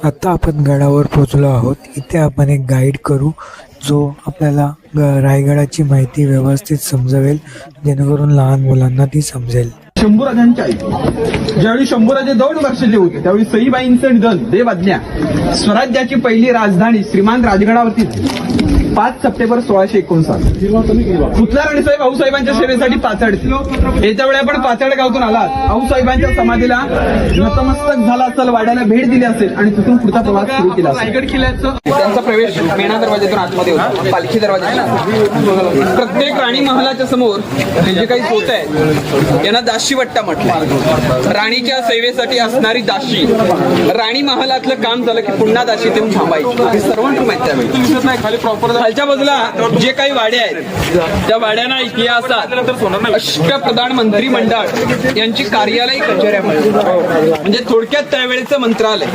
आता आपण गडावर पोचलो आहोत. इथे आपण एक गाईड करू जो आपल्याला रायगडाची माहिती व्यवस्थित समजवेल, जेणेकरून लहान मुलांना ती समजेल. शंभूराजांची आई ज्यावेळी शंभूराजे 2 वर्षाचे होते त्यावेळी सईबाईंचं निधन देवज्ञा स्वराज्याची पहिली राजधानी श्रीमान राजगडावरती 5 सप्टेंबर 1659. पुतला राणीसाहेब आऊसाहेबांच्या सेवेसाठी पाचड. याच्या वेळी आपण पाचड गावातून आलात. आऊसाहेबांच्या समाधीला नतमस्तक झाला असेल, वाड्याला भेट दिली असेल आणि तिथून पुढचा प्रवास सुरू केला. रायगड किल्ल्याचं त्यांचा प्रवेश मेणा दरवाजातून आतमध्ये होता, पालखी दरवाजा. प्रत्येक राणी महालाच्या समोर जे काही होत आहे यांना दाशीवट्टा म्हटलं. राणीच्या सेवेसाठी असणारी दाशी. राणी महालातलं काम झालं की पुन्हा दाशी देऊन थांबायची. हे सर्वांना माहिती आहे. खाली प्रॉपर खालच्या बाजूला जे काही वाड्या आहेत त्या वाड्यांना इतिहासात अष्टप्रधान मंत्री मंडळ यांची कार्यालय कचेऱ्या म्हणजे थोडक्यात त्यावेळेचं मंत्रालय.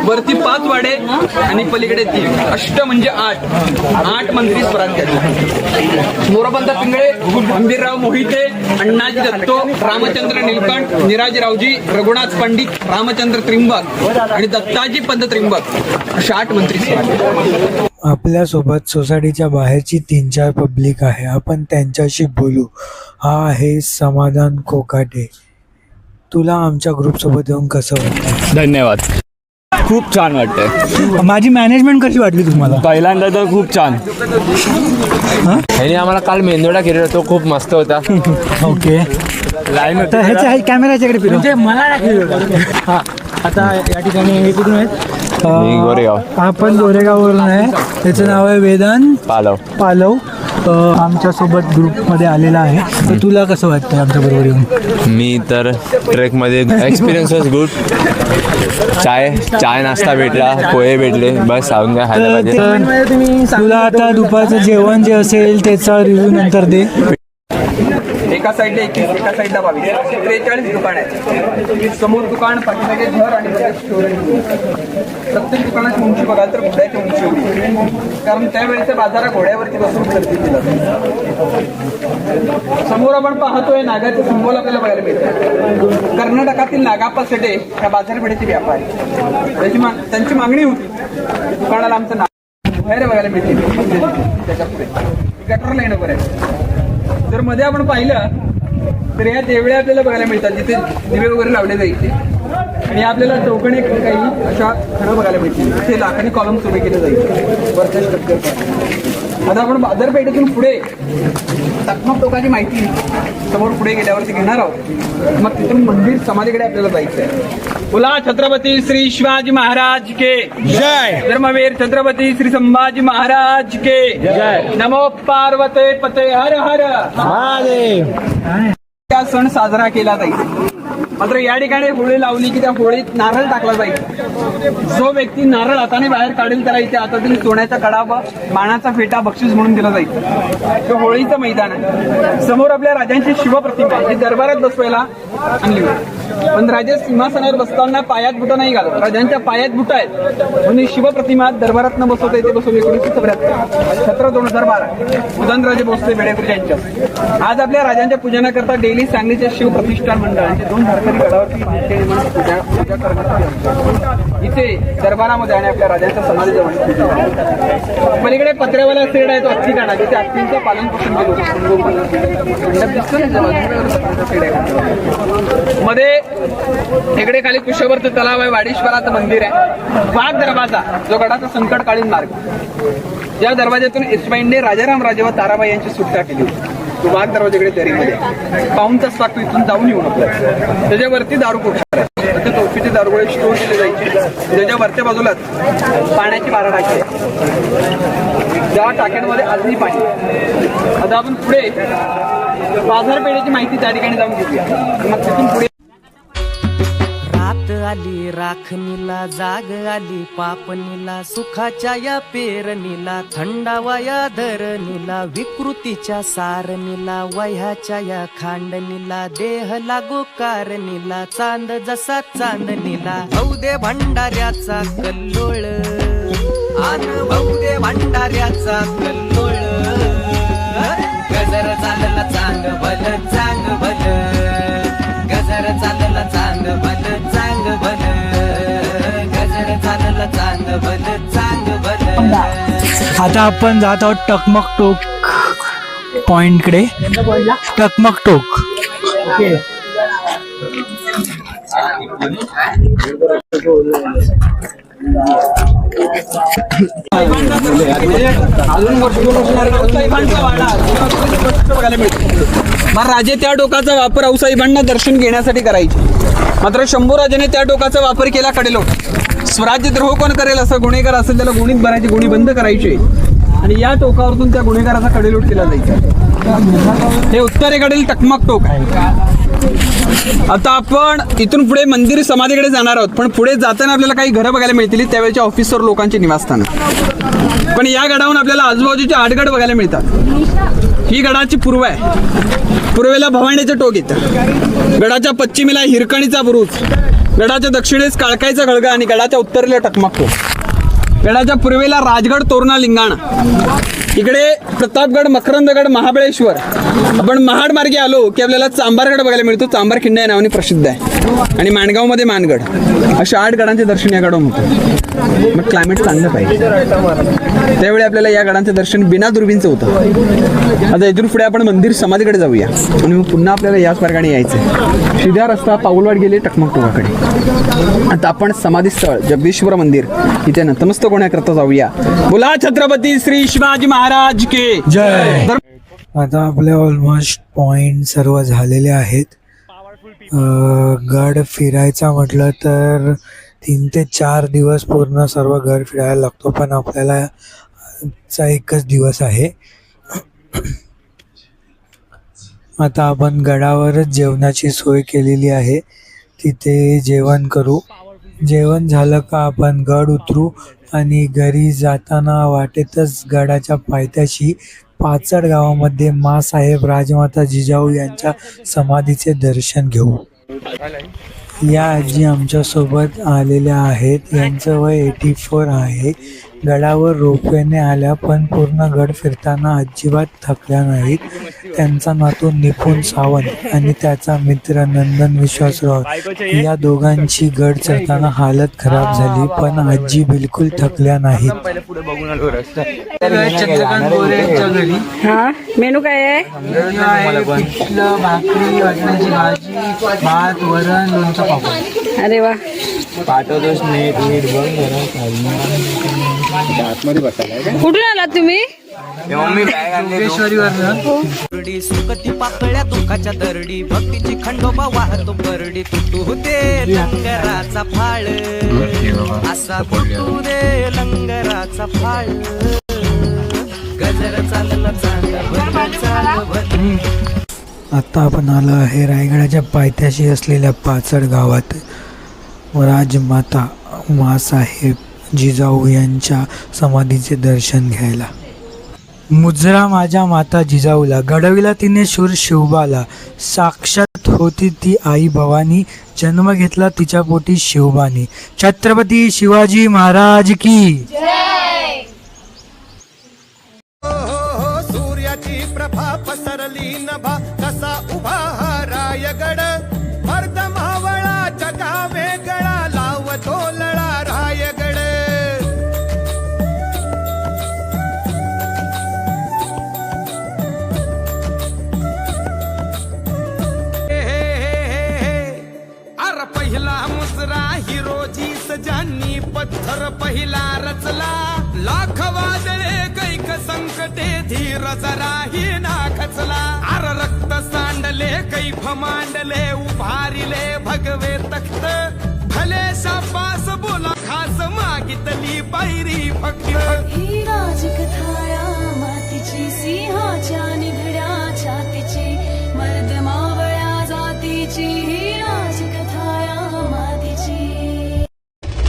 वरती 5 वाडे आणि पलीकडे 3. अष्ट म्हणजे 8 मंत्री स्वराज्याचे. मोरोपंत पिंगळे, गंभीरराव मोहिते, अण्णाजी दत्तो, रामचंद्र निलकंठ, निराजीरावजी, रघुनाथ पंडित, रामचंद्र त्रिंबक आणि दत्ताजी पंत त्रिंबक असे 8 मंत्री स्वराज्य. आपल्यासोबत सोसायटीच्या बाहेरची 3-4 पब्लिक आहे. आपण त्यांच्याशी बोलू. हा आहे समाधान कोकाटे. तुला आमच्या ग्रुपसोबत येऊन कसं वाटतं? धन्यवाद. खूप छान वाटतंय. माझी मॅनेजमेंट कशी वाटली तुम्हाला? पहिल्यांदा तर खूप छान. ह्याने आम्हाला काल मेंदोडा केलेला, तो खूप मस्त होता. ओके. लाईन तर ह्याच्या कॅमेराच्याकडे फिरू. म्हणजे मला आता या ठिकाणी हे कुठून आहेत? गोरेगाव. आपण गोरेगाववरून आहे. त्याचं नाव आहे वेदांत पालव. आमच्यासोबत ग्रुपमध्ये आलेला आहे. तर तुला कसं वाटतं आमच्याबरोबर येऊन? मी तर ट्रेकमध्ये एक्सपिरियन्स वॉज गुड. चाय नाश्ता भेटला, पोहे भेटले, बस सांगून काय खायला पाहिजे. तुला आता दुपारचं जेवण जे असेल त्याचा रिव्ह्यू नंतर दे. एका साईडला 21, एका साईडला 22, 43 दुकान आहेत. समोर दुकान, पाठीमागे घर आणि प्रत्येक दुकानाची उंची बघाल तर घोड्याची उंची होती. कारण त्यावेळेच्या बाजारात घोड्यावरती बसून खरेदी केला. समोर आपण पाहतोय नागाचे सिंबल आपल्याला बघायला मिळतात. कर्नाटकातील नागाप्पा सेटे ह्या बाजारपेठेचे व्यापारी. त्यांची मागणी होती दुकानाला आमचं नाव बाहेर बघायला मिळते. त्याच्या पुढे गटर लाईन वगैरे आहे. जर मध्ये आपण पाहिलं तर या देवळ्या आपल्याला बघायला मिळतात जिथे दिवे वगैरे लावले जायचे. आणि आपल्याला चौकणी काही अशा खरं बघायला मिळतील. तिथे लाकडी कॉलम्स उभे केले जायचे वरच्या स्ट्रक्चर. आता आपण बाजारपेठेतून पुढे टकमक टोकाची माहिती समोर पुढे गेल्यावरती घेणार आहोत. मग तिथून मंदिर समाधीकडे आपल्याला जायचं आहे. बोला छत्रपती श्री शिवाजी महाराज के जय. धर्मवीर छत्रपती श्री संभाजी महाराज के जय. नमो पार्वते पते हर हर महादेव. हा सण साजरा केला जाईल. मात्र या ठिकाणी होळी लावली की त्या होळीत नारळ टाकला जाईल. जो व्यक्ती नारळ हाताने बाहेर काढेल त्याला इथे हातातील सोन्याचा कडा व मानाचा फेटा बक्षीस म्हणून दिला जाईल. तो होळीचं मैदान आहे. समोर आपल्या राजांची शिवप्रतिमा आहे जी दरबारात बसवायला आणली होती. पण राजे सिंहासनावर बसताना पायात बुटं नाही घालत. राजांच्या पायात बुटं आहेत म्हणून शिवप्रतिमा दरबारात न बसवता इथे बसवली. 1974 17 2012 उदयनराजे भोसले बेडेकर यांच्या. आज आपल्या राजांच्या पूजनाकरता डेली सांगलीचे शिव प्रतिष्ठान मंडळाचे 2 धारकरी गडावरती पूजा करण्यासाठी इथे दरबारामध्ये आणि आपल्या राजांच्या समाधीजवळ. पलीकडे पत्र्यावाला सेड आहे तो अस्थी काढा जिथे अस्थींचं पालन पोषण केलं. मध्ये इकडे खाली कुशवर्त तलाव आहे, वाडीश्वराचं मंदिर आहे. वाघ दरवाजा जो गडाचा संकटकालीन मार्ग. या दरवाज्यातून इस्माईलने राजाराम राजे व ताराबाई यांची सुटका केली होती. तो वाघ दरवाजाकडे दरीमध्ये पाऊन तास लागतो इथून जाऊन येऊन आपल्याला. त्याच्यावरती दारू कोठा आहे. तोफीचे दारुगोळे स्टोर केले जायचे. त्याच्या वरच्या बाजूलाच पाण्याची 12 टाकी आहे. त्या टाक्यांमध्ये अजूनही पाणी. आता आपण पुढे बाजारपेठेची माहिती त्या ठिकाणी जाऊन घेऊया. मग तिथून पुढे रात आली राखणीला, जाग आली पापणीला, सुखाच्या या पेरणीला, थंडावा या धरणीला, विकृतीच्या सारणीला, वह्याच्या या खांडणीला, देह लागो कारणीला, चांद जसा चांदणीला, भाऊ दे भंडाऱ्याचा कल्लोळ, आन भाऊ दे भंडाऱ्याचा कल्लोळ, गजर चालला चांग भल चांग भल, गजर चालला चांग भल चांग भल, गजर चालला झालं चांग भल आता आपण जात आहोत टकमक टोक पॉइंटकडे. टकमक टोक. अजून बघायला मिळते. मग राजे त्या टोकाचा वापर औसाहेबांना दर्शन घेण्यासाठी करायचे. मात्र शंभूराजाने त्या टोकाचा वापर केला कडेलोट. स्वराज्यद्रोह कोण करेल असं गुन्हेगार असेल त्याला गुणीत भरायचे, गुन्हे बंद करायचे आणि या टोकावरतून त्या गुन्हेगाराचा कडेलोट केला जायचा. हे उत्तरेकडील टकमक टोक आहे. आता आपण इथून पुढे मंदिर समाधीकडे जाणार आहोत, पण पुढे जाताना आपल्याला काही घरं बघायला मिळतील त्यावेळेच्या ऑफिसर लोकांची निवासस्थानं. पण या गडावरून आपल्याला आजूबाजूचे 8 गड बघायला मिळतात. ही गडाची पूर्व आहे. पूर्वेला भवानीचं टोक येतं. गडाच्या पश्चिमेला हिरकणीचा बुरुज, गडाच्या दक्षिणेस काळकाईचा खळगा आणि गडाच्या उत्तरेला टकमक टोक. गडाच्या पूर्वेला राजगड, तोरणा, लिंगाणा. इकडे प्रतापगड, मकरंदगड, महाबळेश्वर. आपण महाड मार्गे आलो की आपल्याला चांभारगड बघायला मिळतो. चांभारखिंड या नावाने प्रसिद्ध आहे. आणि माणगावमध्ये मानगड. अशा 8 गडांचे दर्शन या गडावरून होतं. मग क्लायमेट चांगलं पाहिजे त्यावेळी आपल्याला या गडांचं दर्शन बिना दुर्बीनचं होतं. आता इथून पुढे आपण मंदिर समाधीकडे जाऊया आणि मग पुन्हा आपल्याला याच मार्गाने यायचं. सीधा रस्ता पाऊलवाड गेले टकमक टोकाकडे. आता आपण समाधीस्थळ जगदीश्वर मंदिर इथे नतमस्तक होण्याकरता जाऊया. बोला छत्रपती श्री शिवाजी महाराज के जय. आता आपले ऑलमोस्ट पॉइंट सर्व झालेले आहेत. गड फिरायचा म्हटलं तर 3 ते 4 दिवस पूर्ण सर्व गड फिरायला लागतो, पण आपल्याला आजचा एकच दिवस आहे. आता आपण गडावरच जेवणाची सोय केलेली आहे, तिथे जेवण करू. जेवण झालं का आपण गड उतरू आणि घरी जाताना वाटेतच गडाच्या पायथ्याशी पाचड गावामध्ये माँसाहेब राजमाता जिजाऊ यांच्या समाधीचे दर्शन घेऊ. या आजी आमच्यासोबत आलेल्या आहेत. यांचं वय 84 आहे. गडावर रोपवेने आल्या पण पूर्ण गड फिरताना अजिबात थकल्या नाहीत. त्यांचा नातू निपुण सावंत आणि त्याचा मित्र नंदन विश्वासराव या दोघांची गड चढताना हालत खराब झाली, पण आजी बिलकुल थकल्या नाहीत. चंद्रकांत गोरेच्या घरी हा मेनू काय आहे? पिठलं, भाकरी, वाटण्याची भाजी, भात, वरण, लोणचं, पापड. अरे वा. कुठून आलात तुम्ही? दरडी सुकती पातळ्या दुःखाच्या दरडी भक्तीची खंडोबा वाहतो परडी तुटू दे लंगराचा फाळ असा तुटू दे लंगराचा फाळ गजर चालला चांगलं. आता आपण आलो आहे रायगडाच्या पायथ्याशी असलेल्या पाचड गावात. राजमाता माँसाहेब जिजाऊ यांच्या समाधीचे दर्शन घ्यायला. मुजरा माझ्या माता जिजाऊला, घडविला तिने शूर शिवबाला. साक्षात होती ती आई भवानी, जन्म घेतला तिच्या पोटी शिवबानी. छत्रपती शिवाजी महाराज की. सूर्याची प्रभा पसरली नभा कसा उभा हा रायगड. मर्द मावळा जगा वेगळा लावतो लळा रायगड. अर पहिला मुजरा हिरोजीस ज्यांनी पत्थर पहिला रचला. लाख वादळे कैक संकटे धीर जराही ना खचला. अर रक्त सांडले कैफ मांडले उभारिले भगवे तख्त. भले शाबास बोला खास मागितली पायरी फक्त. ही राजकथाया मातीची सिंहाच्या निधड्या छातीची मर्द मावळ्या जातीची. ही राजकथाया मातीची.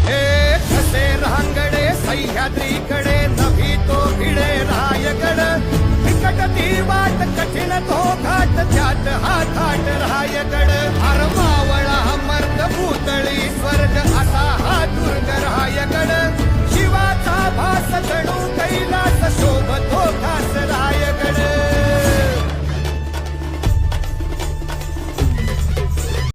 हे कसे रांगडे सह्याद्रीकडे नभी तो भिडे रायगड. विकट ती वाट कठीण तो घाट त्यात हा थाट रायगड.